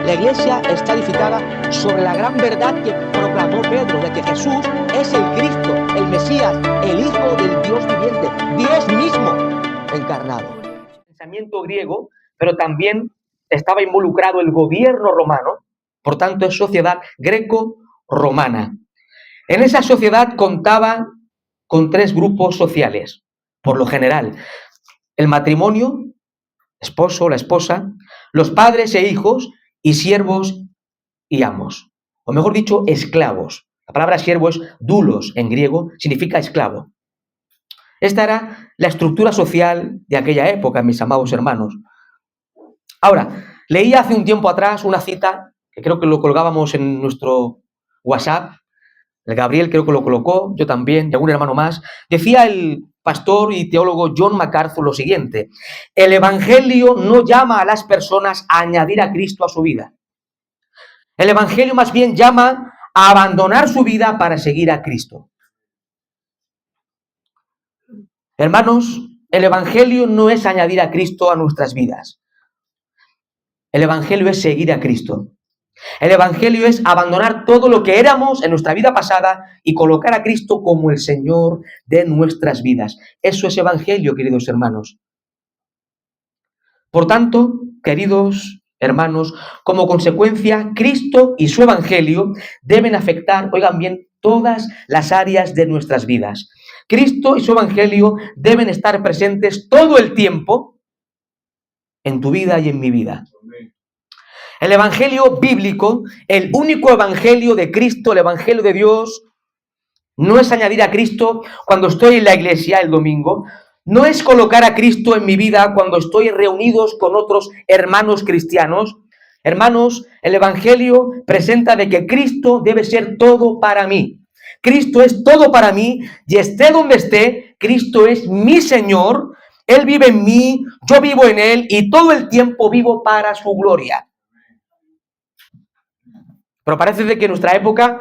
La iglesia está edificada sobre la gran verdad que proclamó Pedro, de que Jesús es el Cristo, el Mesías, el Hijo del Dios viviente, Dios mismo encarnado. Pensamiento griego, pero también estaba involucrado el gobierno romano, por tanto es sociedad greco-romana. En esa sociedad contaba con tres grupos sociales, por lo general: el matrimonio, esposo o la esposa, los padres e hijos, y siervos y amos. O mejor dicho, esclavos. La palabra siervo es doulos en griego, significa esclavo. Esta era la estructura social de aquella época, mis amados hermanos. Ahora, leí hace un tiempo atrás una cita, que creo que lo colgábamos en nuestro WhatsApp. El Gabriel creo que lo colocó, yo también, y algún hermano más. Decía el pastor y teólogo John MacArthur lo siguiente: el Evangelio no llama a las personas a añadir a Cristo a su vida. El Evangelio más bien llama a abandonar su vida para seguir a Cristo. Hermanos, el Evangelio no es añadir a Cristo a nuestras vidas. El Evangelio es seguir a Cristo. El Evangelio es abandonar todo lo que éramos en nuestra vida pasada y colocar a Cristo como el Señor de nuestras vidas. Eso es Evangelio, queridos hermanos. Por tanto, queridos hermanos, como consecuencia, Cristo y su Evangelio deben afectar, oigan bien, todas las áreas de nuestras vidas. Cristo y su Evangelio deben estar presentes todo el tiempo en tu vida y en mi vida. El Evangelio bíblico, el único Evangelio de Cristo, el Evangelio de Dios, no es añadir a Cristo cuando estoy en la iglesia el domingo, no es colocar a Cristo en mi vida cuando estoy reunidos con otros hermanos cristianos. Hermanos, el Evangelio presenta de que Cristo debe ser todo para mí. Cristo es todo para mí y esté donde esté, Cristo es mi Señor. Él vive en mí, yo vivo en Él y todo el tiempo vivo para su gloria. Pero parece de que en nuestra época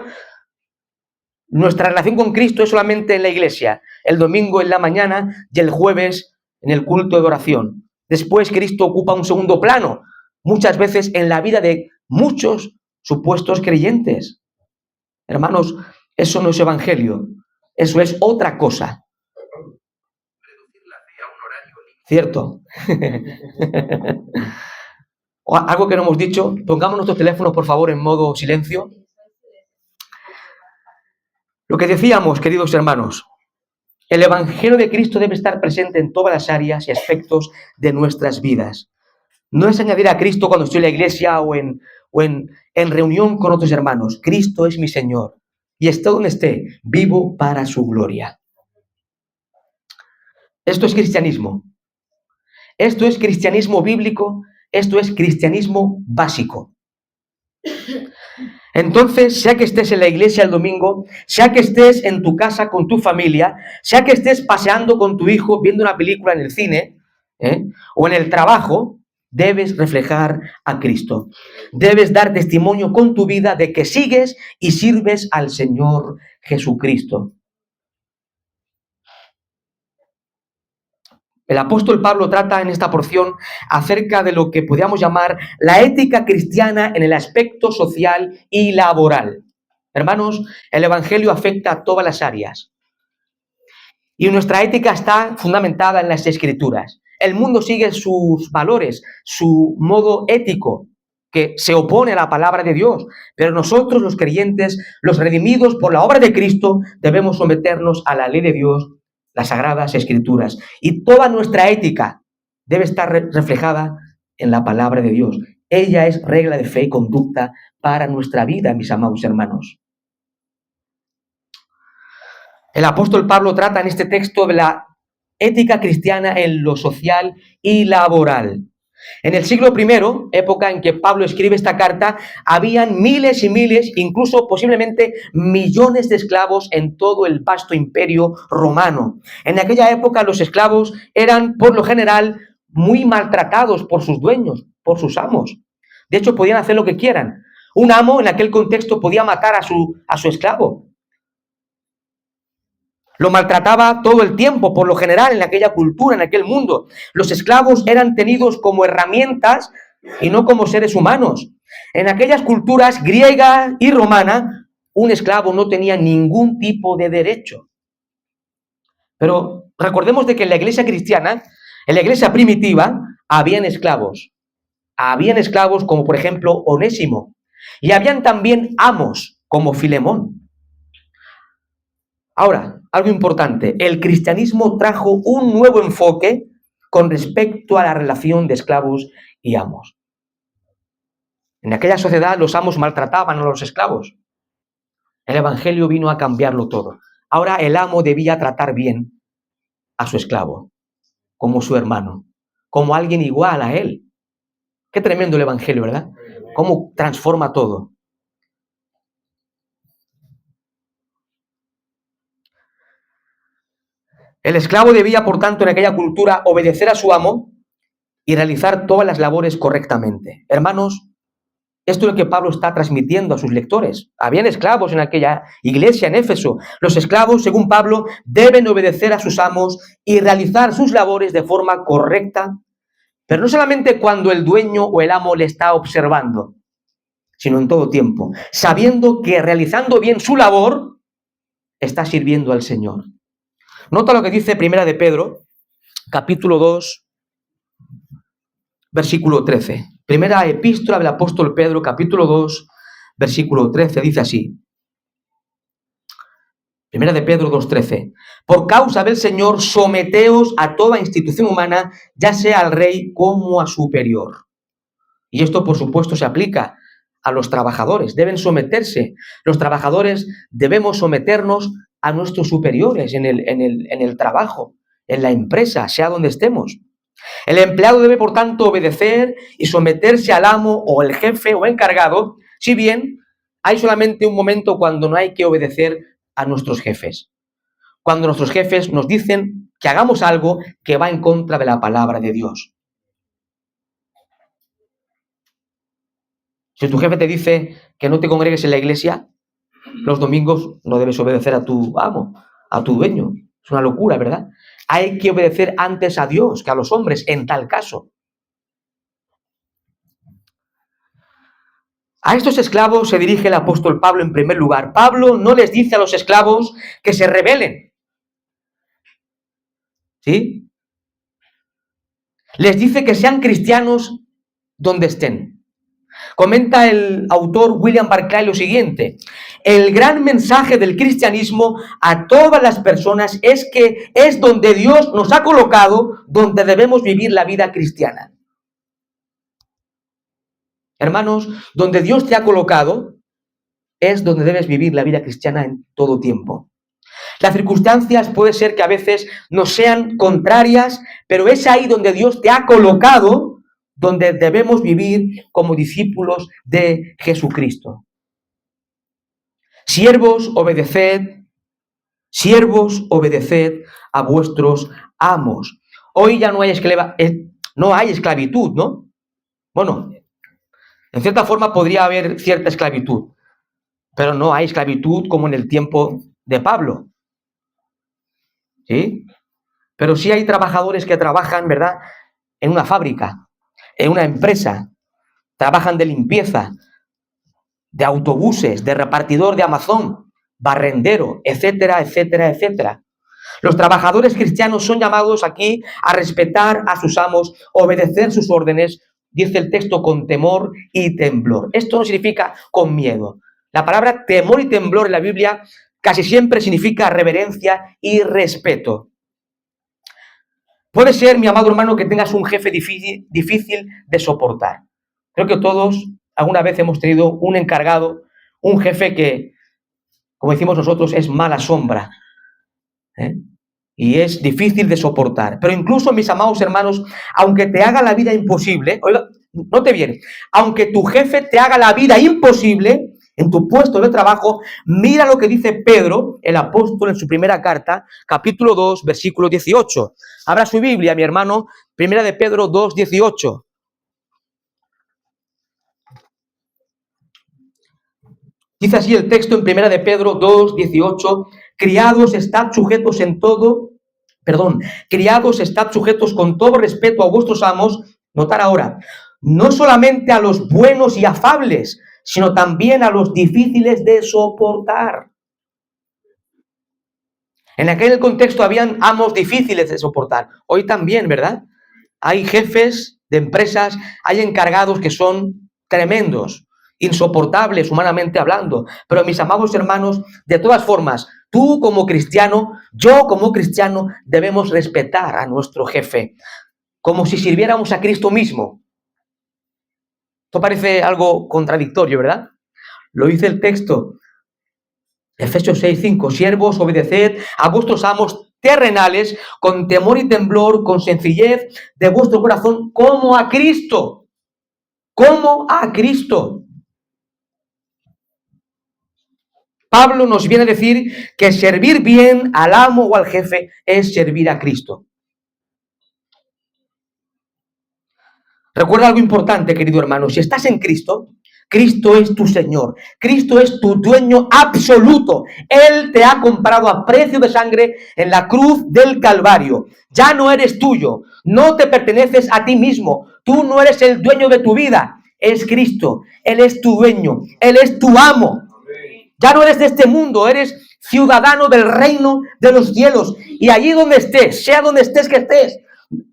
nuestra relación con Cristo es solamente en la iglesia, el domingo en la mañana y el jueves en el culto de oración. Después Cristo ocupa un segundo plano, muchas veces en la vida de muchos supuestos creyentes. Hermanos, eso no es evangelio, eso es otra cosa. ¿Cierto? Algo que no hemos dicho, pongamos nuestros teléfonos por favor en modo silencio. Lo que decíamos, queridos hermanos, el Evangelio de Cristo debe estar presente en todas las áreas y aspectos de nuestras vidas. No es añadir a Cristo cuando estoy en la iglesia o en reunión con otros hermanos. Cristo es mi Señor y esté donde esté, vivo para su gloria. Esto es cristianismo. Esto es cristianismo bíblico. Esto es cristianismo básico. Entonces, sea que estés en la iglesia el domingo, sea que estés en tu casa con tu familia, sea que estés paseando con tu hijo, viendo una película en el cine, o en el trabajo, debes reflejar a Cristo. Debes dar testimonio con tu vida de que sigues y sirves al Señor Jesucristo. El apóstol Pablo trata en esta porción acerca de lo que podríamos llamar la ética cristiana en el aspecto social y laboral. Hermanos, el Evangelio afecta a todas las áreas. Y nuestra ética está fundamentada en las Escrituras. El mundo sigue sus valores, su modo ético, que se opone a la palabra de Dios. Pero nosotros, los creyentes, los redimidos por la obra de Cristo, debemos someternos a la ley de Dios, las Sagradas Escrituras. Y toda nuestra ética debe estar reflejada en la palabra de Dios. Ella es regla de fe y conducta para nuestra vida, mis amados hermanos. El apóstol Pablo trata en este texto de la ética cristiana en lo social y laboral. En el siglo I, época en que Pablo escribe esta carta, habían miles y miles, incluso posiblemente millones de esclavos en todo el vasto imperio romano. En aquella época los esclavos eran, por lo general, muy maltratados por sus dueños, por sus amos. De hecho, podían hacer lo que quieran. Un amo en aquel contexto podía matar a su esclavo. Lo maltrataba todo el tiempo, por lo general, en aquella cultura, en aquel mundo. Los esclavos eran tenidos como herramientas y no como seres humanos. En aquellas culturas griega y romana, un esclavo no tenía ningún tipo de derecho. Pero recordemos de que en la iglesia cristiana, en la iglesia primitiva, habían esclavos. Habían esclavos como por ejemplo Onésimo. Y habían también amos como Filemón. Ahora, algo importante, el cristianismo trajo un nuevo enfoque con respecto a la relación de esclavos y amos. En aquella sociedad los amos maltrataban a los esclavos. El evangelio vino a cambiarlo todo. Ahora el amo debía tratar bien a su esclavo, como su hermano, como alguien igual a él. Qué tremendo el evangelio, ¿verdad? Cómo transforma todo. El esclavo debía, por tanto, en aquella cultura obedecer a su amo y realizar todas las labores correctamente. Hermanos, esto es lo que Pablo está transmitiendo a sus lectores. Habían esclavos en aquella iglesia en Éfeso. Los esclavos, según Pablo, deben obedecer a sus amos y realizar sus labores de forma correcta, pero no solamente cuando el dueño o el amo le está observando, sino en todo tiempo, sabiendo que realizando bien su labor, está sirviendo al Señor. Nota lo que dice Primera de Pedro, capítulo 2, versículo 13. Primera epístola del apóstol Pedro, capítulo 2, versículo 13, dice así. Primera de Pedro 2:13. Por causa del Señor, someteos a toda institución humana, ya sea al rey como a superior. Y esto, por supuesto, se aplica a los trabajadores. Deben someterse. Los trabajadores debemos someternos a nuestros superiores en el trabajo, en la empresa, sea donde estemos. El empleado debe, por tanto, obedecer y someterse al amo o el jefe o encargado, si bien hay solamente un momento cuando no hay que obedecer a nuestros jefes. Cuando nuestros jefes nos dicen que hagamos algo que va en contra de la palabra de Dios. Si tu jefe te dice que no te congregues en la iglesia, los domingos no debes obedecer a tu amo, a tu dueño. Es una locura, ¿verdad? Hay que obedecer antes a Dios que a los hombres, en tal caso. A estos esclavos se dirige el apóstol Pablo en primer lugar. Pablo no les dice a los esclavos que se rebelen. ¿Sí? Les dice que sean cristianos donde estén. Comenta el autor William Barclay lo siguiente: el gran mensaje del cristianismo a todas las personas es que es donde Dios nos ha colocado, donde debemos vivir la vida cristiana. Hermanos, donde Dios te ha colocado es donde debes vivir la vida cristiana en todo tiempo. Las circunstancias puede ser que a veces nos sean contrarias, pero es ahí donde Dios te ha colocado, donde debemos vivir como discípulos de Jesucristo. Siervos, obedeced a vuestros amos. Hoy ya no hay esclavitud, ¿no? Bueno, en cierta forma podría haber cierta esclavitud, pero no hay esclavitud como en el tiempo de Pablo. ¿Sí? Pero sí hay trabajadores que trabajan, ¿verdad?, en una fábrica, en una empresa, trabajan de limpieza, de autobuses, de repartidor de Amazon, barrendero, etcétera, etcétera, etcétera. Los trabajadores cristianos son llamados aquí a respetar a sus amos, obedecer sus órdenes, dice el texto, con temor y temblor. Esto no significa con miedo. La palabra temor y temblor en la Biblia casi siempre significa reverencia y respeto. Puede ser, mi amado hermano, que tengas un jefe difícil de soportar. Creo que todos alguna vez hemos tenido un encargado, un jefe que, como decimos nosotros, es mala sombra. Y es difícil de soportar. Pero incluso, mis amados hermanos, aunque te haga la vida imposible, oiga, note bien, aunque tu jefe te haga la vida imposible en tu puesto de trabajo, mira lo que dice Pedro, el apóstol, en su primera carta, capítulo 2, versículo 18. Abra su Biblia, mi hermano, primera de Pedro 2, 18. Dice así el texto en primera de Pedro 2, 18. Criados, estad sujetos con todo respeto a vuestros amos. Notar ahora, no solamente a los buenos y afables, sino también a los difíciles de soportar. En aquel contexto habían amos difíciles de soportar. Hoy también, ¿verdad? Hay jefes de empresas, hay encargados que son tremendos, insoportables humanamente hablando. Pero mis amados hermanos, de todas formas, tú como cristiano, yo como cristiano, debemos respetar a nuestro jefe, como si sirviéramos a Cristo mismo. Esto parece algo contradictorio, ¿verdad? Lo dice el texto. Efesios 6:5, siervos, obedeced a vuestros amos terrenales con temor y temblor, con sencillez de vuestro corazón, como a Cristo. Como a Cristo. Pablo nos viene a decir que servir bien al amo o al jefe es servir a Cristo. Recuerda algo importante, querido hermano, si estás en Cristo, Cristo es tu Señor, Cristo es tu dueño absoluto. Él te ha comprado a precio de sangre en la cruz del Calvario. Ya no eres tuyo, no te perteneces a ti mismo, tú no eres el dueño de tu vida, es Cristo, Él es tu dueño, Él es tu amo. Ya no eres de este mundo, eres ciudadano del reino de los cielos. Y allí donde estés, sea donde estés que estés,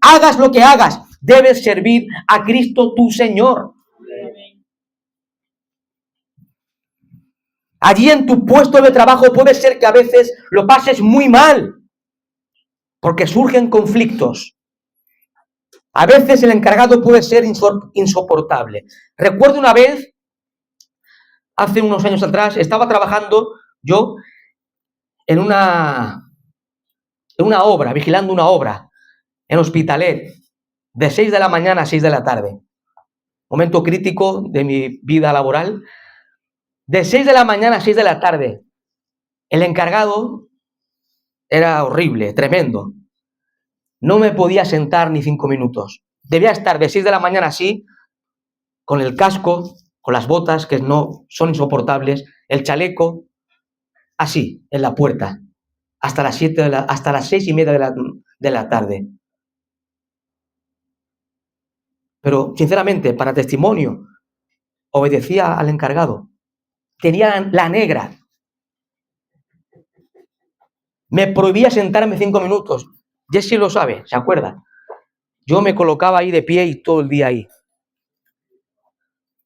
hagas lo que hagas, debes servir a Cristo tu Señor. Allí en tu puesto de trabajo puede ser que a veces lo pases muy mal, porque surgen conflictos. A veces el encargado puede ser insoportable. Recuerdo una vez, hace unos años atrás, estaba trabajando yo en una obra, vigilando una obra en Hospitalet, de 6 de la mañana a 6 de la tarde. Momento crítico de mi vida laboral. De 6 de la mañana a 6 de la tarde. El encargado era horrible, tremendo. No me podía sentar ni 5 minutos. Debía estar de 6 de la mañana así, con el casco, con las botas, que no son insoportables, el chaleco, así, en la puerta, hasta las 6:30 de la tarde. Pero, sinceramente, para testimonio, obedecía al encargado. Tenía la negra. Me prohibía sentarme 5 minutos. Jesse lo sabe, ¿se acuerda? Yo me colocaba ahí de pie y todo el día ahí.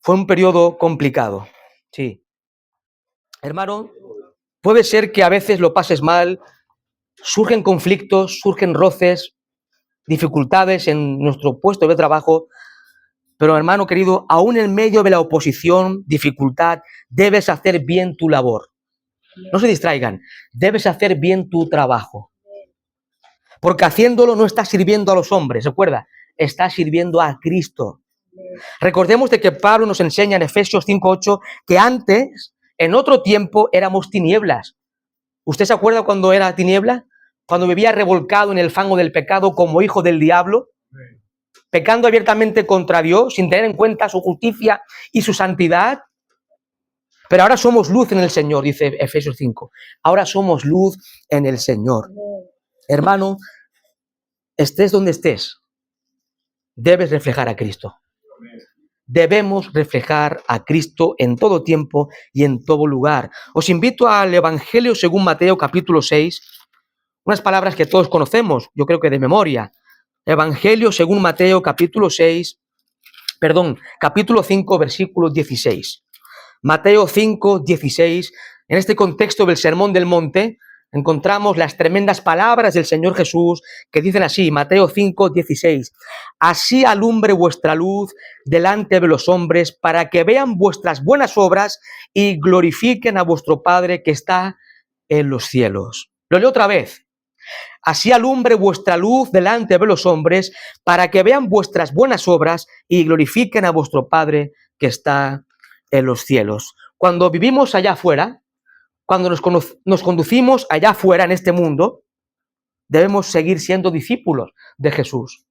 Fue un periodo complicado, sí. Hermano, puede ser que a veces lo pases mal, surgen conflictos, surgen roces, dificultades en nuestro puesto de trabajo, pero hermano querido, aún en medio de la oposición, dificultad, debes hacer bien tu labor. No se distraigan, debes hacer bien tu trabajo. Porque haciéndolo no estás sirviendo a los hombres, recuerda, estás sirviendo a Cristo. Recordemos de que Pablo nos enseña en Efesios 5:8 que antes, en otro tiempo, éramos tinieblas. ¿Usted se acuerda cuando era tiniebla? Cuando vivía revolcado en el fango del pecado como hijo del diablo, pecando abiertamente contra Dios, sin tener en cuenta su justicia y su santidad. Pero ahora somos luz en el Señor, dice Efesios 5. Ahora somos luz en el Señor. Hermano, estés donde estés, debes reflejar a Cristo. Debemos reflejar a Cristo en todo tiempo y en todo lugar. Os invito al Evangelio según Mateo capítulo 6, unas palabras que todos conocemos, yo creo que de memoria. Evangelio según Mateo capítulo 5, versículo 16. Mateo 5, 16. En este contexto del Sermón del Monte, encontramos las tremendas palabras del Señor Jesús que dicen así, Mateo 5, 16. Así alumbre vuestra luz delante de los hombres para que vean vuestras buenas obras y glorifiquen a vuestro Padre que está en los cielos. Lo leo otra vez. Así alumbre vuestra luz delante de los hombres para que vean vuestras buenas obras y glorifiquen a vuestro Padre que está en los cielos. Cuando vivimos allá afuera, cuando nos conducimos allá afuera en este mundo, debemos seguir siendo discípulos de Jesús.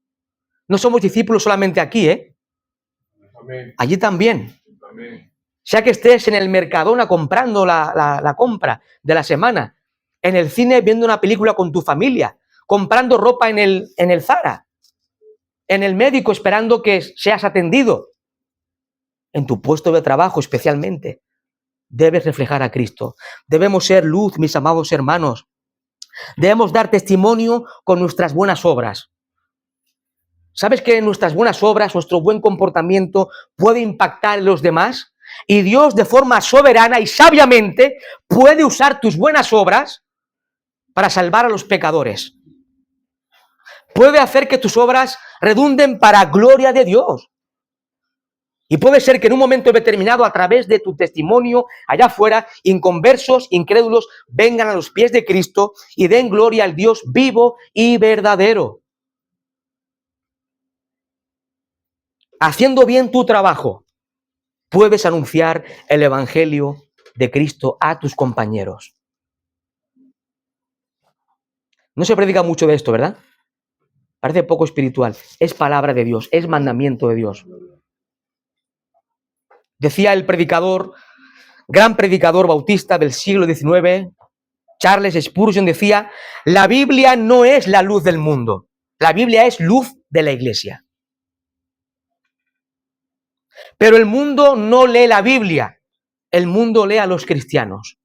No somos discípulos solamente aquí, Amén. Allí también. Amén. Sea que estés en el Mercadona comprando la compra de la semana, en el cine viendo una película con tu familia, comprando ropa en el Zara. en el médico esperando que seas atendido. En tu puesto de trabajo especialmente, debes reflejar a Cristo. Debemos ser luz, mis amados hermanos. Debemos dar testimonio con nuestras buenas obras. ¿Sabes que nuestras buenas obras, nuestro buen comportamiento puede impactar en los demás? Y Dios, de forma soberana y sabiamente, puede usar tus buenas obras para salvar a los pecadores. Puede hacer que tus obras redunden para gloria de Dios. Y puede ser que en un momento determinado, a través de tu testimonio allá afuera, inconversos, incrédulos, vengan a los pies de Cristo y den gloria al Dios vivo y verdadero. Haciendo bien tu trabajo, puedes anunciar el evangelio de Cristo a tus compañeros. No se predica mucho de esto, ¿verdad? Parece poco espiritual. Es palabra de Dios, es mandamiento de Dios. Decía el predicador, gran predicador bautista del siglo XIX, Charles Spurgeon, decía: la Biblia no es la luz del mundo, la Biblia es luz de la iglesia. Pero el mundo no lee la Biblia, el mundo lee a los cristianos.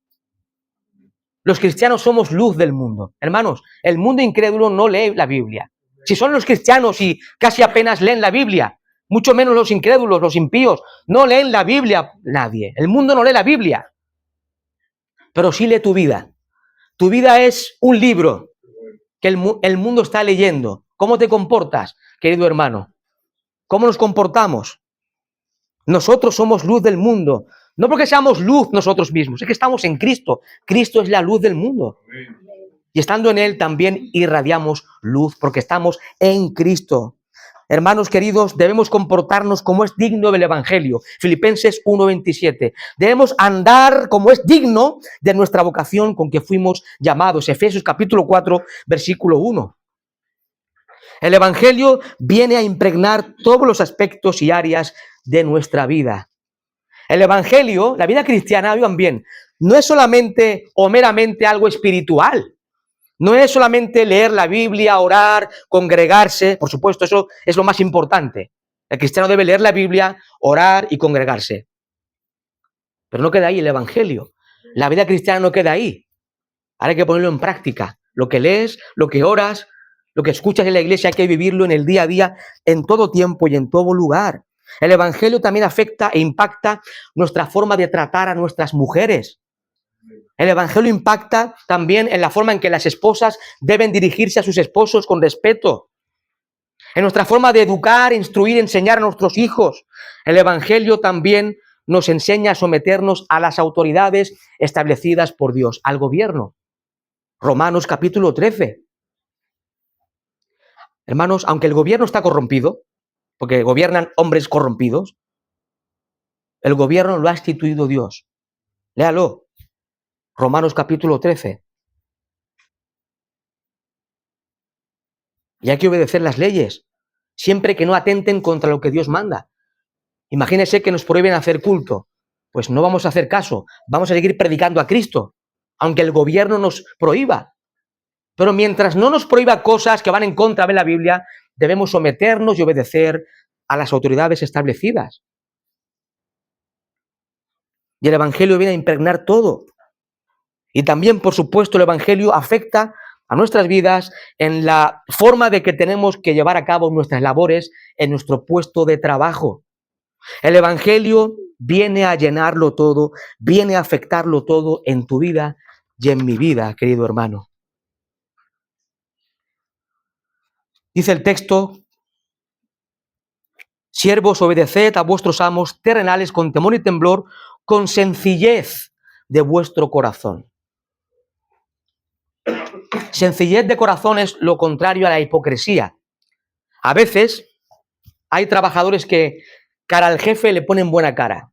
Los cristianos somos luz del mundo. Hermanos, el mundo incrédulo no lee la Biblia. Si son los cristianos y casi apenas leen la Biblia, mucho menos los incrédulos, los impíos, no leen la Biblia nadie. El mundo no lee la Biblia, pero sí lee tu vida. Tu vida es un libro que el mundo está leyendo. ¿Cómo te comportas, querido hermano? ¿Cómo nos comportamos? Nosotros somos luz del mundo. No porque seamos luz nosotros mismos, es que estamos en Cristo. Cristo es la luz del mundo. Y estando en Él también irradiamos luz porque estamos en Cristo. Hermanos queridos, debemos comportarnos como es digno del Evangelio. Filipenses 1:27. Debemos andar como es digno de nuestra vocación con que fuimos llamados. Efesios capítulo 4, versículo 1. El Evangelio viene a impregnar todos los aspectos y áreas de nuestra vida. El Evangelio, la vida cristiana, oigan bien, no es solamente o meramente algo espiritual. No es solamente leer la Biblia, orar, congregarse. Por supuesto, eso es lo más importante. El cristiano debe leer la Biblia, orar y congregarse. Pero no queda ahí el Evangelio. La vida cristiana no queda ahí. Ahora hay que ponerlo en práctica. Lo que lees, lo que oras, lo que escuchas en la iglesia, hay que vivirlo en el día a día, en todo tiempo y en todo lugar. El Evangelio también afecta e impacta nuestra forma de tratar a nuestras mujeres. El Evangelio impacta también en la forma en que las esposas deben dirigirse a sus esposos con respeto. En nuestra forma de educar, instruir, enseñar a nuestros hijos. El Evangelio también nos enseña a someternos a las autoridades establecidas por Dios, al gobierno. Romanos capítulo 13. Hermanos, aunque el gobierno está corrompido, porque gobiernan hombres corrompidos, el gobierno lo ha instituido Dios. Léalo. Romanos capítulo 13. Y hay que obedecer las leyes, siempre que no atenten contra lo que Dios manda. Imagínense que nos prohíben hacer culto. Pues no vamos a hacer caso, vamos a seguir predicando a Cristo, aunque el gobierno nos prohíba. Pero mientras no nos prohíba cosas que van en contra de la Biblia, debemos someternos y obedecer a las autoridades establecidas. Y el Evangelio viene a impregnar todo. Y también, por supuesto, el Evangelio afecta a nuestras vidas en la forma de que tenemos que llevar a cabo nuestras labores en nuestro puesto de trabajo. El Evangelio viene a llenarlo todo, viene a afectarlo todo en tu vida y en mi vida, querido hermano. Dice el texto: siervos, obedeced a vuestros amos terrenales con temor y temblor, con sencillez de vuestro corazón. Sencillez de corazón es lo contrario a la hipocresía. A veces hay trabajadores que cara al jefe le ponen buena cara.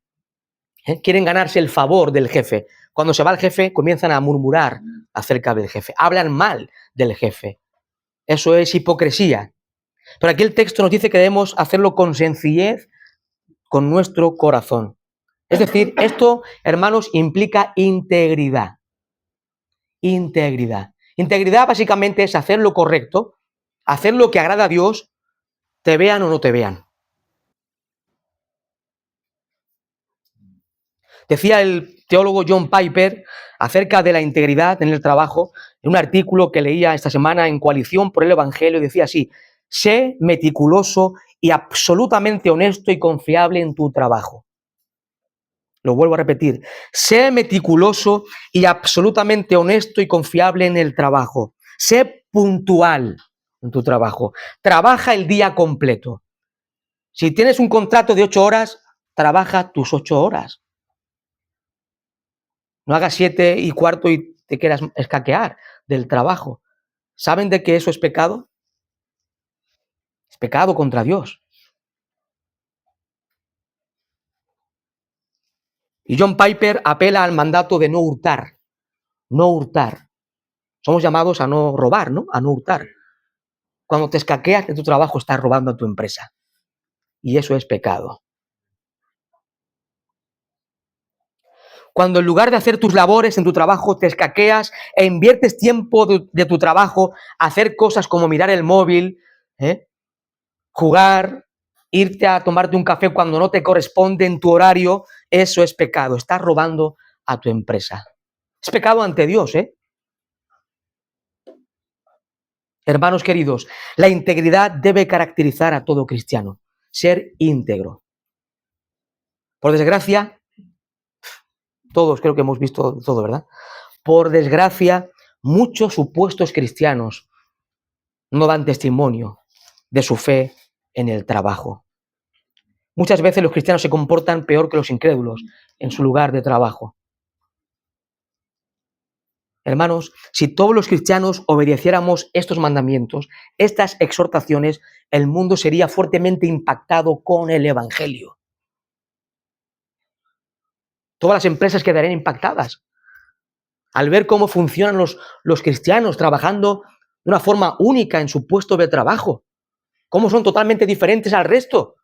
Quieren ganarse el favor del jefe. Cuando se va el jefe, comienzan a murmurar acerca del jefe. Hablan mal del jefe. Eso es hipocresía. Pero aquí el texto nos dice que debemos hacerlo con sencillez, con nuestro corazón. Es decir, esto, hermanos, implica integridad. Integridad. Integridad básicamente es hacer lo correcto, hacer lo que agrada a Dios, te vean o no te vean. Decía el teólogo John Piper acerca de la integridad en el trabajo, en un artículo que leía esta semana en Coalición por el Evangelio, decía así: sé meticuloso y absolutamente honesto y confiable en tu trabajo. Lo vuelvo a repetir: sé meticuloso y absolutamente honesto y confiable en el trabajo. Sé puntual en tu trabajo. Trabaja el día completo. Si tienes un contrato de 8 horas, trabaja tus 8 horas. No hagas 7:15 y te quieras escaquear del trabajo. ¿Saben de que eso es pecado? Es pecado contra Dios. Y John Piper apela al mandato de no hurtar. No hurtar. Somos llamados a no robar, ¿no? A no hurtar. Cuando te escaqueas de tu trabajo, estás robando a tu empresa. Y eso es pecado. Cuando en lugar de hacer tus labores en tu trabajo, te escaqueas e inviertes tiempo de tu trabajo a hacer cosas como mirar el móvil, jugar, irte a tomarte un café cuando no te corresponde en tu horario, eso es pecado. Estás robando a tu empresa. Es pecado ante Dios, ¿eh? Hermanos queridos, la integridad debe caracterizar a todo cristiano. Ser íntegro. Por desgracia, todos creo que hemos visto todo, ¿verdad? Por desgracia, muchos supuestos cristianos no dan testimonio de su fe en el trabajo. Muchas veces los cristianos se comportan peor que los incrédulos en su lugar de trabajo. Hermanos, si todos los cristianos obedeciéramos estos mandamientos, estas exhortaciones, el mundo sería fuertemente impactado con el Evangelio. Todas las empresas quedarían impactadas al ver cómo funcionan los cristianos trabajando de una forma única en su puesto de trabajo, cómo son totalmente diferentes al resto.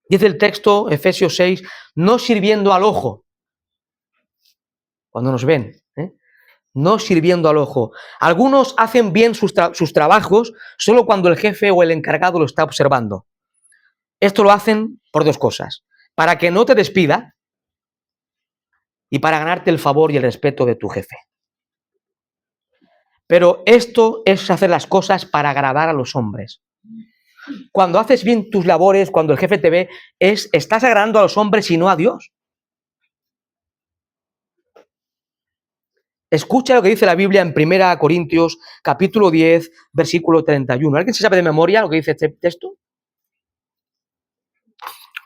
Dice el texto, Efesios 6, no sirviendo al ojo, cuando nos ven, no sirviendo al ojo. Algunos hacen bien sus trabajos solo cuando el jefe o el encargado lo está observando. Esto lo hacen por dos cosas: para que no te despida y para ganarte el favor y el respeto de tu jefe. Pero esto es hacer las cosas para agradar a los hombres. Cuando haces bien tus labores, cuando el jefe te ve, estás agradando a los hombres y no a Dios. Escucha lo que dice la Biblia en 1 Corintios, capítulo 10, versículo 31. ¿Alguien se sabe de memoria lo que dice este texto?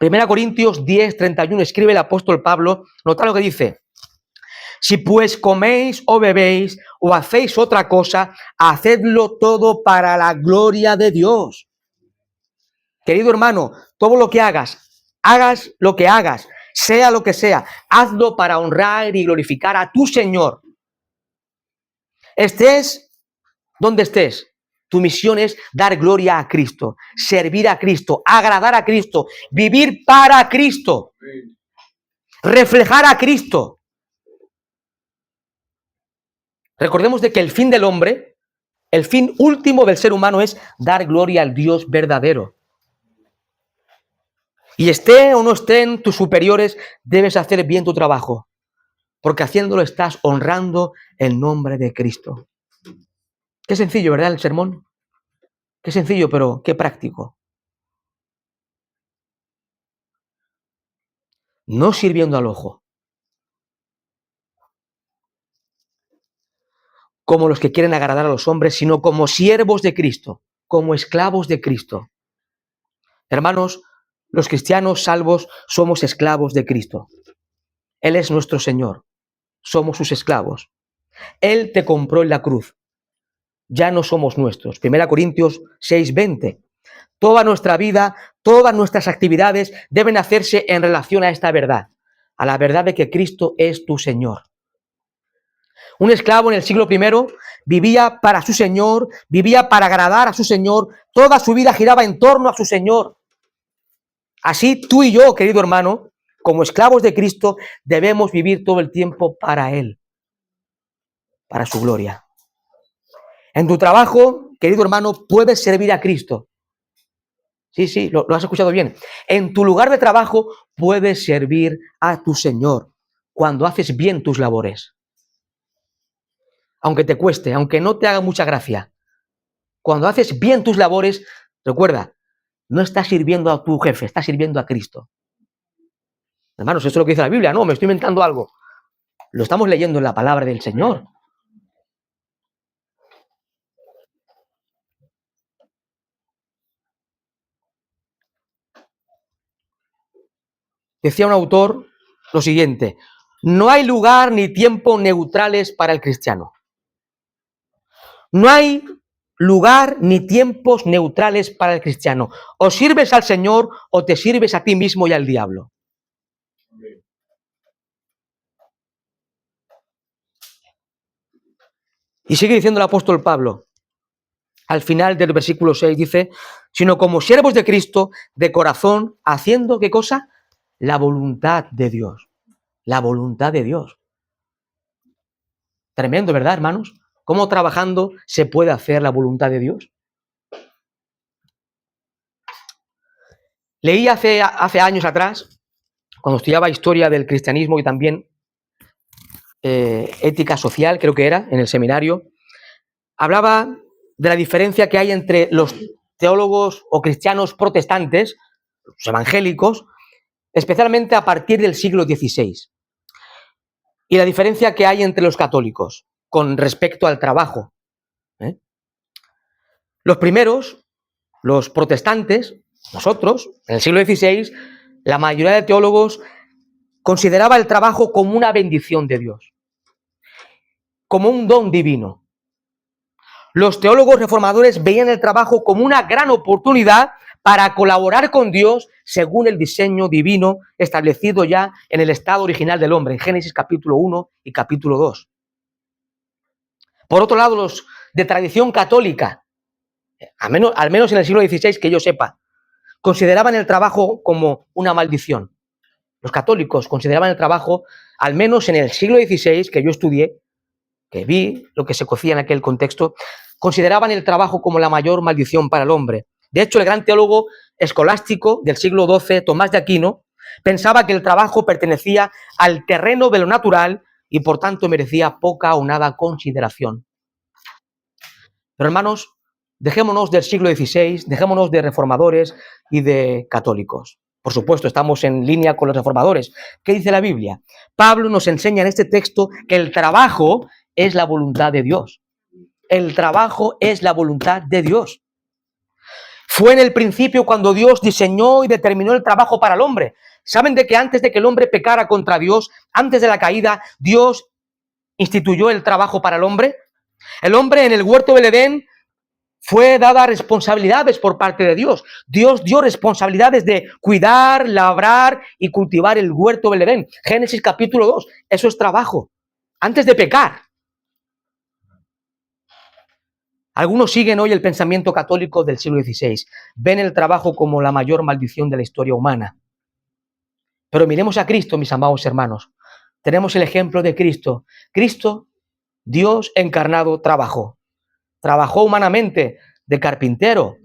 1 Corintios 10, 31, escribe el apóstol Pablo, nota lo que dice: si pues coméis o bebéis o hacéis otra cosa, hacedlo todo para la gloria de Dios. Querido hermano, todo lo que hagas lo que hagas, sea lo que sea, hazlo para honrar y glorificar a tu Señor. Estés donde estés, tu misión es dar gloria a Cristo, servir a Cristo, agradar a Cristo, vivir para Cristo, reflejar a Cristo. Recordemos de que el fin del hombre, el fin último del ser humano es dar gloria al Dios verdadero. Y esté o no estén tus superiores, debes hacer bien tu trabajo, porque haciéndolo estás honrando el nombre de Cristo. Qué sencillo, ¿verdad? El sermón. Qué sencillo, pero qué práctico. No sirviendo al ojo, como los que quieren agradar a los hombres, sino como siervos de Cristo, como esclavos de Cristo. Hermanos, los cristianos salvos somos esclavos de Cristo. Él es nuestro Señor. Somos sus esclavos. Él te compró en la cruz. Ya no somos nuestros. 1 Corintios 6, 20. Toda nuestra vida, todas nuestras actividades deben hacerse en relación a esta verdad, a la verdad de que Cristo es tu Señor. Un esclavo en el siglo I vivía para su Señor, vivía para agradar a su Señor, toda su vida giraba en torno a su Señor. Así tú y yo, querido hermano, como esclavos de Cristo, debemos vivir todo el tiempo para Él, para su gloria. En tu trabajo, querido hermano, puedes servir a Cristo. Sí, lo has escuchado bien. En tu lugar de trabajo puedes servir a tu Señor cuando haces bien tus labores. Aunque te cueste, aunque no te haga mucha gracia. Cuando haces bien tus labores, recuerda, no estás sirviendo a tu jefe, estás sirviendo a Cristo. Hermanos, esto es lo que dice la Biblia, no, me estoy inventando algo. Lo estamos leyendo en la palabra del Señor. Decía un autor lo siguiente: no hay lugar ni tiempo neutrales para el cristiano. No hay lugar ni tiempos neutrales para el cristiano. O sirves al Señor o te sirves a ti mismo y al diablo. Y sigue diciendo el apóstol Pablo, al final del versículo 6, dice, sino como siervos de Cristo, de corazón, haciendo, ¿qué cosa? La voluntad de Dios. La voluntad de Dios. Tremendo, ¿verdad, hermanos? ¿Cómo trabajando se puede hacer la voluntad de Dios? Leí hace años atrás, cuando estudiaba historia del cristianismo y también ética social, creo que era, en el seminario, hablaba de la diferencia que hay entre los teólogos o cristianos protestantes, los evangélicos, especialmente a partir del siglo XVI, y la diferencia que hay entre los católicos con respecto al trabajo. Los primeros, los protestantes, nosotros, en el siglo XVI, la mayoría de teólogos consideraba el trabajo como una bendición de Dios, como un don divino. Los teólogos reformadores veían el trabajo como una gran oportunidad para colaborar con Dios según el diseño divino establecido ya en el estado original del hombre, en Génesis capítulo 1 y capítulo 2. Por otro lado, los de tradición católica, al menos en el siglo XVI, que yo sepa, consideraban el trabajo como una maldición. Los católicos consideraban el trabajo, al menos en el siglo XVI, que yo estudié, que vi lo que se cocía en aquel contexto, consideraban el trabajo como la mayor maldición para el hombre. De hecho, el gran teólogo escolástico del siglo XII, Tomás de Aquino, pensaba que el trabajo pertenecía al terreno de lo natural y por tanto merecía poca o nada consideración. Pero hermanos, dejémonos del siglo XVI, dejémonos de reformadores y de católicos. Por supuesto, estamos en línea con los reformadores. ¿Qué dice la Biblia? Pablo nos enseña en este texto que el trabajo es la voluntad de Dios. El trabajo es la voluntad de Dios. Fue en el principio cuando Dios diseñó y determinó el trabajo para el hombre. ¿Saben de que antes de que el hombre pecara contra Dios, antes de la caída, Dios instituyó el trabajo para el hombre? El hombre en el huerto del Edén fue dada responsabilidades por parte de Dios. Dios dio responsabilidades de cuidar, labrar y cultivar el huerto del Edén. Génesis capítulo 2. Eso es trabajo. Antes de pecar. Algunos siguen hoy el pensamiento católico del siglo XVI. Ven el trabajo como la mayor maldición de la historia humana. Pero miremos a Cristo, mis amados hermanos. Tenemos el ejemplo de Cristo. Cristo, Dios encarnado, trabajó. Trabajó humanamente de carpintero.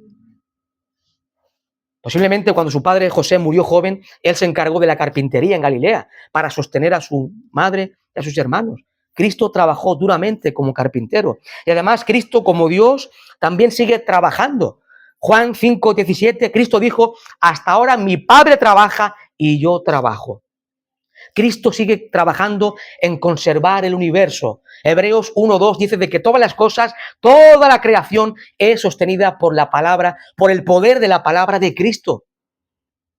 Posiblemente cuando su padre José murió joven, él se encargó de la carpintería en Galilea para sostener a su madre y a sus hermanos. Cristo trabajó duramente como carpintero. Y además Cristo como Dios también sigue trabajando. Juan 5:17, Cristo dijo, hasta ahora mi Padre trabaja y yo trabajo. Cristo sigue trabajando en conservar el universo. Hebreos 1:2 dice de que todas las cosas, toda la creación es sostenida por la palabra, por el poder de la palabra de Cristo.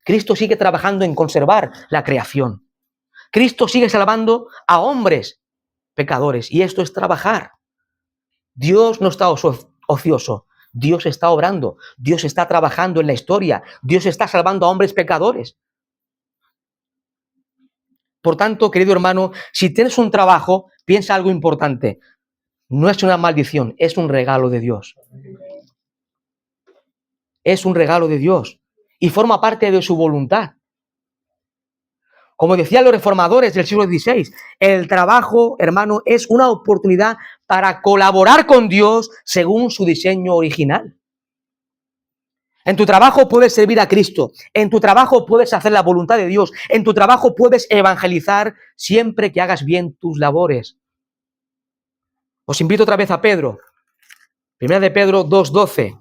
Cristo sigue trabajando en conservar la creación. Cristo sigue salvando a hombres pecadores y esto es trabajar. Dios no está ocioso. Dios está obrando. Dios está trabajando en la historia. Dios está salvando a hombres pecadores. Por tanto, querido hermano, si tienes un trabajo, piensa algo importante. No es una maldición, es un regalo de Dios. Es un regalo de Dios y forma parte de su voluntad. Como decían los reformadores del siglo XVI, el trabajo, hermano, es una oportunidad para colaborar con Dios según su diseño original. En tu trabajo puedes servir a Cristo, en tu trabajo puedes hacer la voluntad de Dios, en tu trabajo puedes evangelizar siempre que hagas bien tus labores. Os invito otra vez a Pedro, Primera de Pedro 2:12.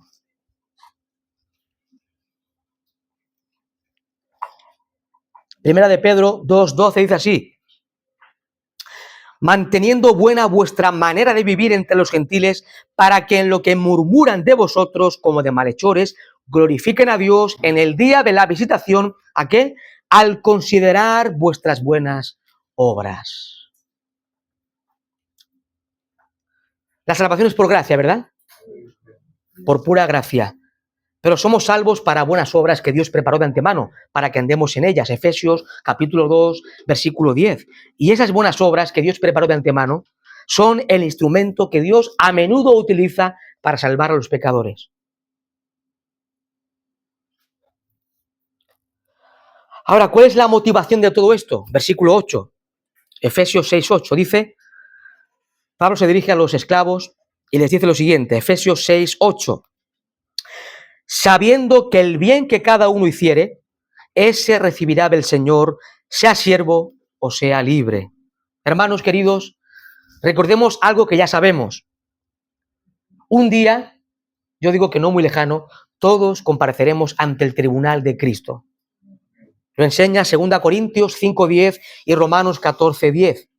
Primera de Pedro 2:12 dice así: manteniendo buena vuestra manera de vivir entre los gentiles, para que en lo que murmuran de vosotros como de malhechores, glorifiquen a Dios en el día de la visitación, ¿a qué? Al considerar vuestras buenas obras. La salvación es por gracia, ¿verdad? Por pura gracia. Pero somos salvos para buenas obras que Dios preparó de antemano, para que andemos en ellas. Efesios capítulo 2, versículo 10. Y esas buenas obras que Dios preparó de antemano son el instrumento que Dios a menudo utiliza para salvar a los pecadores. Ahora, ¿cuál es la motivación de todo esto? Versículo 8. Efesios 6:8 dice, Pablo se dirige a los esclavos y les dice lo siguiente, Efesios 6:8. Sabiendo que el bien que cada uno hiciere, ese recibirá del Señor, sea siervo o sea libre. Hermanos queridos, recordemos algo que ya sabemos. Un día, yo digo que no muy lejano, todos compareceremos ante el tribunal de Cristo. Lo enseña 2 Corintios 5:10 y Romanos 14:10.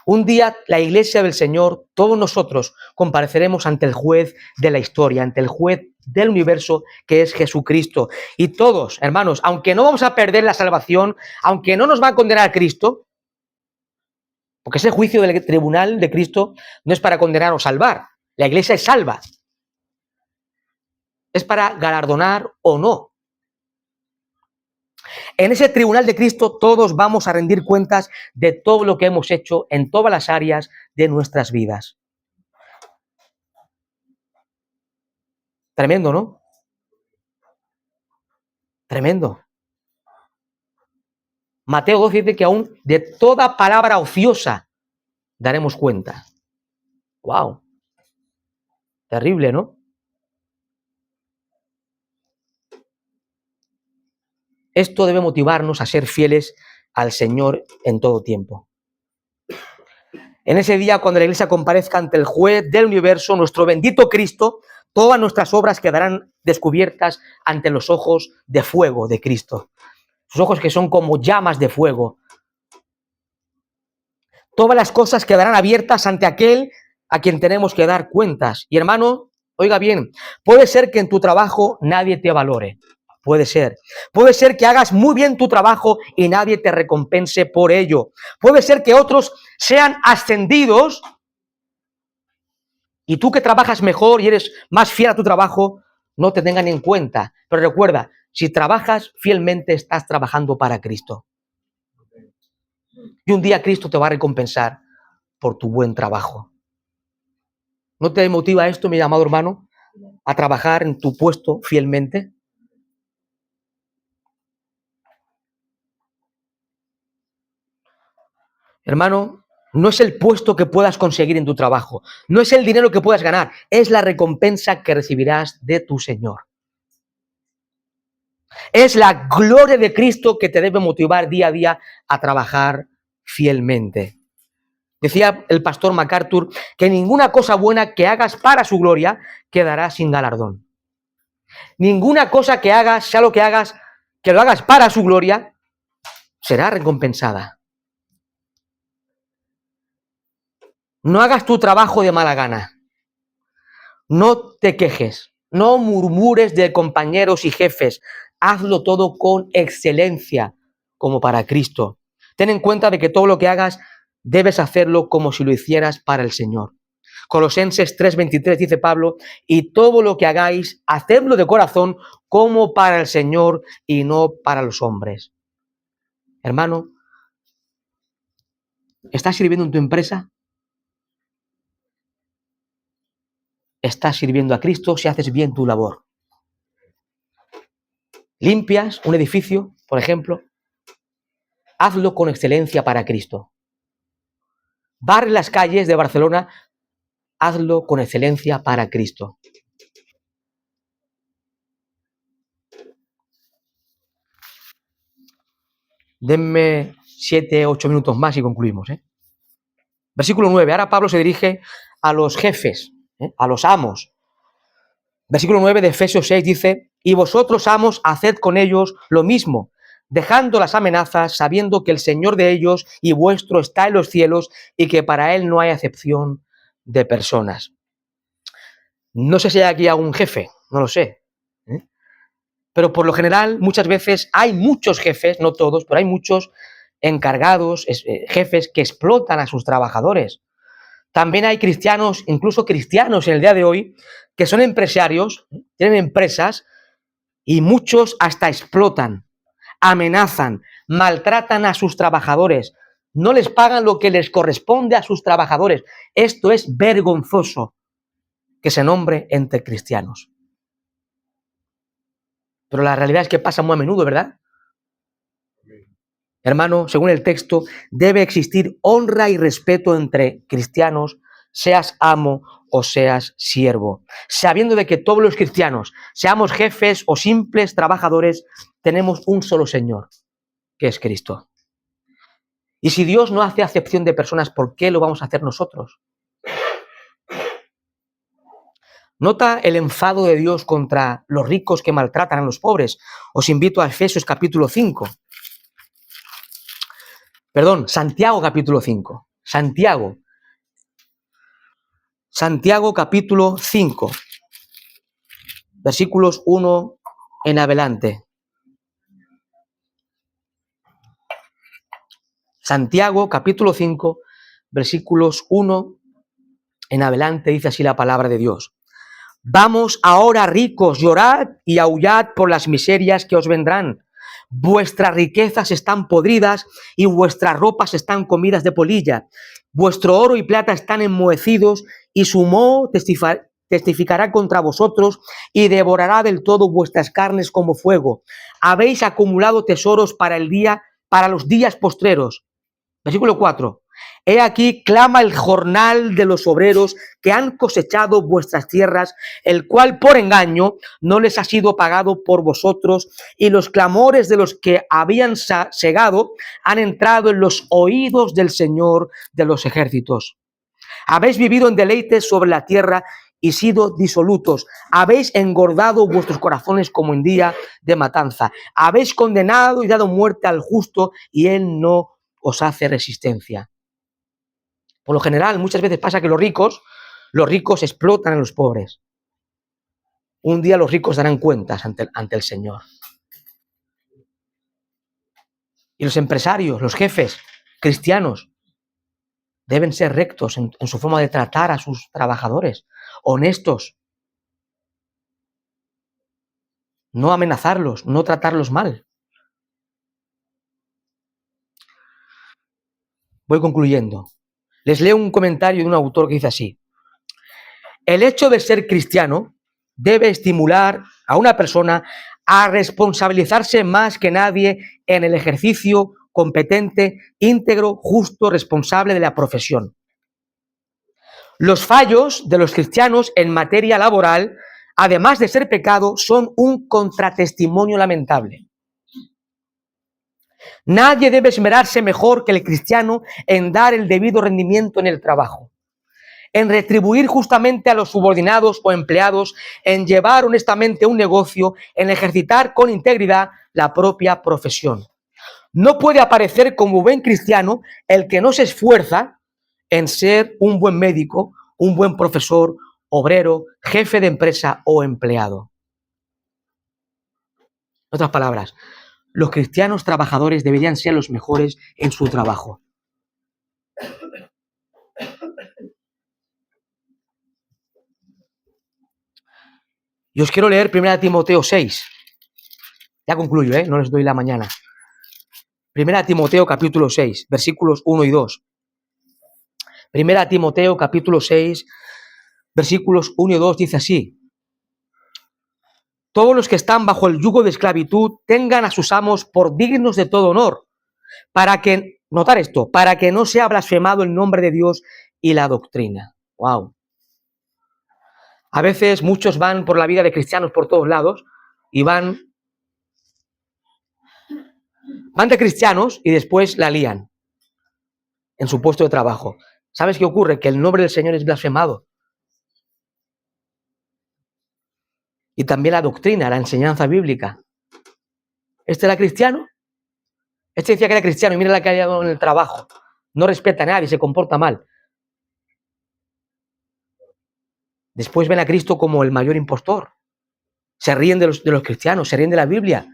Un día la iglesia del Señor, todos nosotros compareceremos ante el juez de la historia, ante el juez del universo que es Jesucristo. Y todos, hermanos, aunque no vamos a perder la salvación, aunque no nos va a condenar Cristo, porque ese juicio del tribunal de Cristo no es para condenar o salvar, la iglesia es salva. Es para galardonar o no. En ese tribunal de Cristo todos vamos a rendir cuentas de todo lo que hemos hecho en todas las áreas de nuestras vidas. Tremendo, ¿no? Tremendo. Mateo 2 dice que aún de toda palabra ociosa daremos cuenta. ¡Wow! Terrible, ¿no? Esto debe motivarnos a ser fieles al Señor en todo tiempo. En ese día, cuando la iglesia comparezca ante el juez del universo, nuestro bendito Cristo, todas nuestras obras quedarán descubiertas ante los ojos de fuego de Cristo. Sus ojos que son como llamas de fuego. Todas las cosas quedarán abiertas ante aquel a quien tenemos que dar cuentas. Y hermano, oiga bien, puede ser que en tu trabajo nadie te valore. Puede ser. Puede ser que hagas muy bien tu trabajo y nadie te recompense por ello. Puede ser que otros sean ascendidos y tú que trabajas mejor y eres más fiel a tu trabajo, no te tengan en cuenta. Pero recuerda, si trabajas fielmente, estás trabajando para Cristo. Y un día Cristo te va a recompensar por tu buen trabajo. ¿No te motiva esto, mi amado hermano, a trabajar en tu puesto fielmente? Hermano, no es el puesto que puedas conseguir en tu trabajo, no es el dinero que puedas ganar, es la recompensa que recibirás de tu Señor. Es la gloria de Cristo que te debe motivar día a día a trabajar fielmente. Decía el pastor MacArthur que ninguna cosa buena que hagas para su gloria quedará sin galardón. Ninguna cosa que hagas, sea lo que hagas, que lo hagas para su gloria, será recompensada. No hagas tu trabajo de mala gana. No te quejes. No murmures de compañeros y jefes. Hazlo todo con excelencia, como para Cristo. Ten en cuenta de que todo lo que hagas debes hacerlo como si lo hicieras para el Señor. Colosenses 3:23 dice Pablo, y todo lo que hagáis, hacedlo de corazón como para el Señor y no para los hombres. Hermano, ¿estás sirviendo en tu empresa? Estás sirviendo a Cristo si haces bien tu labor. Limpias un edificio, por ejemplo. hazlo con excelencia para Cristo. Barre las calles de Barcelona, hazlo con excelencia para Cristo. Denme 7, 8 minutos más y concluimos. Versículo 9. Ahora Pablo se dirige a los jefes, a los amos. Versículo 9 de Efesios 6 dice: y vosotros, amos, haced con ellos lo mismo, dejando las amenazas, sabiendo que el Señor de ellos y vuestro está en los cielos y que para él no hay acepción de personas. No sé si hay aquí algún jefe, no lo sé. Pero por lo general, muchas veces hay muchos jefes, no todos, pero hay muchos encargados, jefes que explotan a sus trabajadores. También hay cristianos, incluso cristianos en el día de hoy, que son empresarios, tienen empresas y muchos hasta explotan, amenazan, maltratan a sus trabajadores, no les pagan lo que les corresponde a sus trabajadores. Esto es vergonzoso que se nombre entre cristianos. Pero la realidad es que pasa muy a menudo, ¿verdad? Hermano, según el texto, debe existir honra y respeto entre cristianos, seas amo o seas siervo, sabiendo de que todos los cristianos, seamos jefes o simples trabajadores, tenemos un solo Señor, que es Cristo. Y si Dios no hace acepción de personas, ¿por qué lo vamos a hacer nosotros? Nota el enfado de Dios contra los ricos que maltratan a los pobres. Os invito a Efesios capítulo 5. Perdón, Santiago capítulo 5. Santiago capítulo 5. Versículos 1 en adelante. Santiago capítulo 5, versículos 1 en adelante, dice así la palabra de Dios. Vamos ahora, ricos, llorad y aullad por las miserias que os vendrán. Vuestras riquezas están podridas y vuestras ropas están comidas de polilla. Vuestro oro y plata están enmohecidos y su moho testificará contra vosotros y devorará del todo vuestras carnes como fuego. Habéis acumulado tesoros para los días postreros. Versículo 4. He aquí clama el jornal de los obreros que han cosechado vuestras tierras, el cual por engaño no les ha sido pagado por vosotros, y los clamores de los que habían segado han entrado en los oídos del Señor de los ejércitos. Habéis vivido en deleites sobre la tierra y sido disolutos. Habéis engordado vuestros corazones como en día de matanza. Habéis condenado y dado muerte al justo, y él no os hace resistencia. Por lo general, muchas veces pasa que los ricos explotan a los pobres. Un día los ricos darán cuentas ante el Señor. Y los empresarios, los jefes cristianos, deben ser rectos en su forma de tratar a sus trabajadores, honestos. No amenazarlos, no tratarlos mal. Voy concluyendo. Les leo un comentario de un autor que dice así: el hecho de ser cristiano debe estimular a una persona a responsabilizarse más que nadie en el ejercicio competente, íntegro, justo, responsable de la profesión. Los fallos de los cristianos en materia laboral, además de ser pecado, son un contratestimonio lamentable. Nadie debe esmerarse mejor que el cristiano en dar el debido rendimiento en el trabajo, en retribuir justamente a los subordinados o empleados, en llevar honestamente un negocio, en ejercitar con integridad la propia profesión. No puede aparecer como buen cristiano el que no se esfuerza en ser un buen médico, un buen profesor, obrero, jefe de empresa o empleado. En otras palabras, los cristianos trabajadores deberían ser los mejores en su trabajo. Y os quiero leer 1 Timoteo 6. Ya concluyo, no les doy la mañana. 1 Timoteo capítulo 6, versículos 1 y 2. 1 Timoteo capítulo 6, versículos 1 y 2 dice así: todos los que están bajo el yugo de esclavitud tengan a sus amos por dignos de todo honor, para que, notar esto, para que no sea blasfemado el nombre de Dios y la doctrina. ¡Wow! A veces muchos van por la vida de cristianos por todos lados y van de cristianos y después la lían en su puesto de trabajo. ¿Sabes qué ocurre? Que el nombre del Señor es blasfemado. Y también la doctrina, la enseñanza bíblica. ¿Este era cristiano? Este decía que era cristiano y mira la que ha llegado en el trabajo. No respeta a nadie, se comporta mal. Después ven a Cristo como el mayor impostor. Se ríen de los cristianos, se ríen de la Biblia.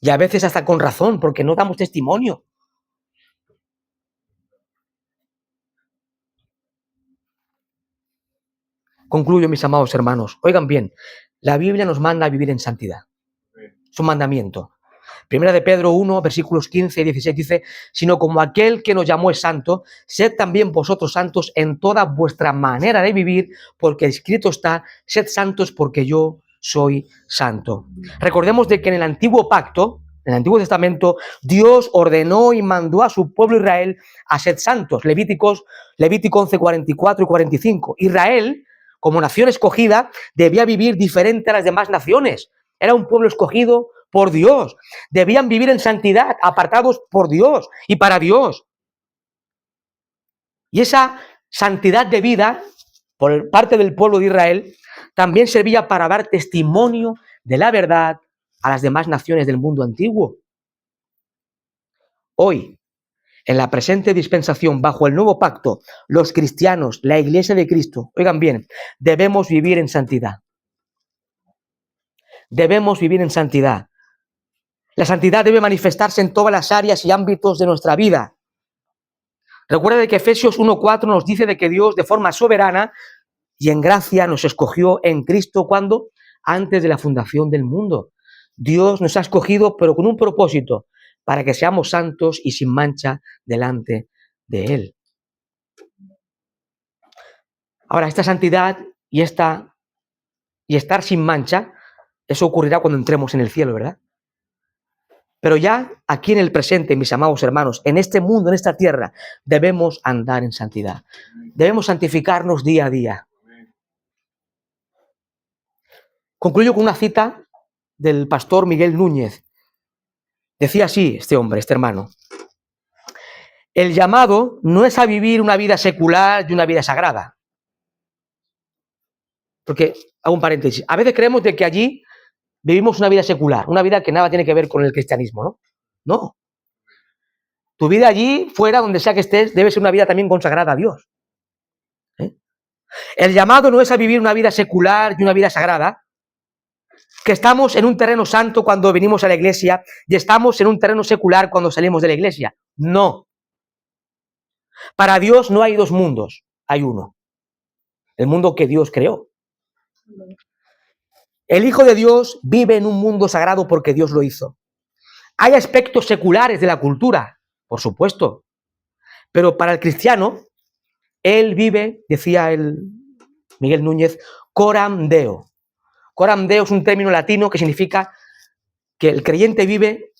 Y a veces hasta con razón, porque no damos testimonio. Concluyo, mis amados hermanos. Oigan bien, la Biblia nos manda a vivir en santidad. Es un mandamiento. Primera de Pedro 1, versículos 15 y 16 dice, sino como aquel que nos llamó es santo, sed también vosotros santos en toda vuestra manera de vivir, porque escrito está, sed santos porque yo soy santo. Recordemos de que en el antiguo pacto, en el Antiguo Testamento, Dios ordenó y mandó a su pueblo Israel a ser santos. Levítico 11, 44 y 45. Israel, como nación escogida, debía vivir diferente a las demás naciones. Era un pueblo escogido por Dios. Debían vivir en santidad, apartados por Dios y para Dios. Y esa santidad de vida, por parte del pueblo de Israel, también servía para dar testimonio de la verdad a las demás naciones del mundo antiguo. Hoy, en la presente dispensación, bajo el nuevo pacto, los cristianos, la Iglesia de Cristo, oigan bien, debemos vivir en santidad. Debemos vivir en santidad. La santidad debe manifestarse en todas las áreas y ámbitos de nuestra vida. Recuerda de que Efesios 1:4 nos dice de que Dios, de forma soberana y en gracia, nos escogió en Cristo, ¿cuándo? Antes de la fundación del mundo. Dios nos ha escogido, pero con un propósito, para que seamos santos y sin mancha delante de Él. Ahora, esta santidad y estar sin mancha, eso ocurrirá cuando entremos en el cielo, ¿verdad? Pero ya aquí en el presente, mis amados hermanos, en este mundo, en esta tierra, debemos andar en santidad. Debemos santificarnos día a día. Concluyo con una cita del pastor Miguel Núñez. Decía así este hombre, este hermano. El llamado no es a vivir una vida secular y una vida sagrada. Porque, hago un paréntesis, a veces creemos de que allí vivimos una vida secular, una vida que nada tiene que ver con el cristianismo, ¿no? No. Tu vida allí, fuera, donde sea que estés, debe ser una vida también consagrada a Dios. El llamado no es a vivir una vida secular y una vida sagrada, que estamos en un terreno santo cuando venimos a la iglesia y estamos en un terreno secular cuando salimos de la iglesia. No. Para Dios no hay dos mundos, hay uno. El mundo que Dios creó. El Hijo de Dios vive en un mundo sagrado porque Dios lo hizo. Hay aspectos seculares de la cultura, por supuesto, pero para el cristiano, él vive, decía Miguel Núñez, coram Deo. Coram Deo es un término latino que significa que el creyente vive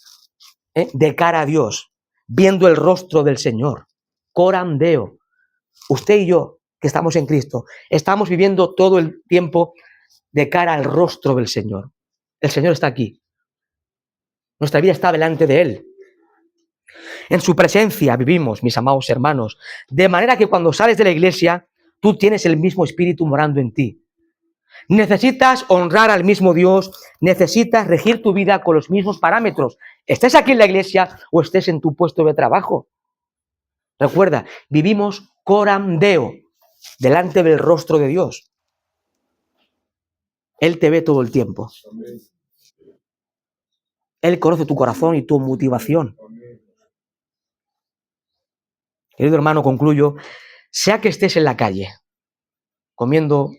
de cara a Dios, viendo el rostro del Señor. Coram Deo. Usted y yo, que estamos en Cristo, estamos viviendo todo el tiempo de cara al rostro del Señor. El Señor está aquí. Nuestra vida está delante de Él. En su presencia vivimos, mis amados hermanos, de manera que cuando sales de la iglesia, tú tienes el mismo Espíritu morando en ti. Necesitas honrar al mismo Dios, necesitas regir tu vida con los mismos parámetros. Estés aquí en la iglesia o estés en tu puesto de trabajo. Recuerda, vivimos coram Deo, delante del rostro de Dios. Él te ve todo el tiempo. Él conoce tu corazón y tu motivación. Querido hermano, concluyo, sea que estés en la calle comiendo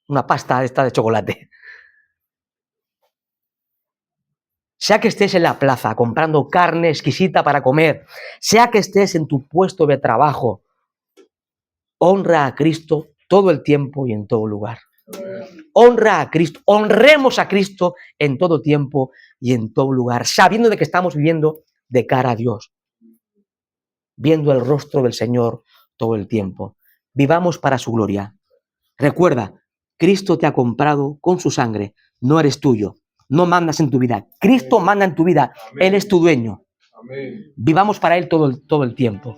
una pasta esta de chocolate, sea que estés en la plaza comprando carne exquisita para comer, sea que estés en tu puesto de trabajo, honra a Cristo todo el tiempo y en todo lugar. Honra a Cristo, honremos a Cristo en todo tiempo y en todo lugar, sabiendo de que estamos viviendo de cara a Dios, viendo el rostro del Señor todo el tiempo. Vivamos para su gloria. Recuerda, Cristo te ha comprado con su sangre, no eres tuyo, no mandas en tu vida. Cristo manda en tu vida, Él es tu dueño. Vivamos para Él todo el tiempo,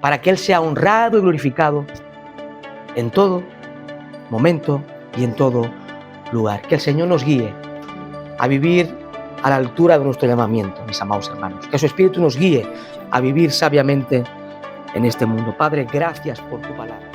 para que Él sea honrado y glorificado en todo momento y en todo lugar. Que el Señor nos guíe a vivir a la altura de nuestro llamamiento, mis amados hermanos. Que su Espíritu nos guíe a vivir sabiamente en este mundo. Padre, gracias por tu palabra.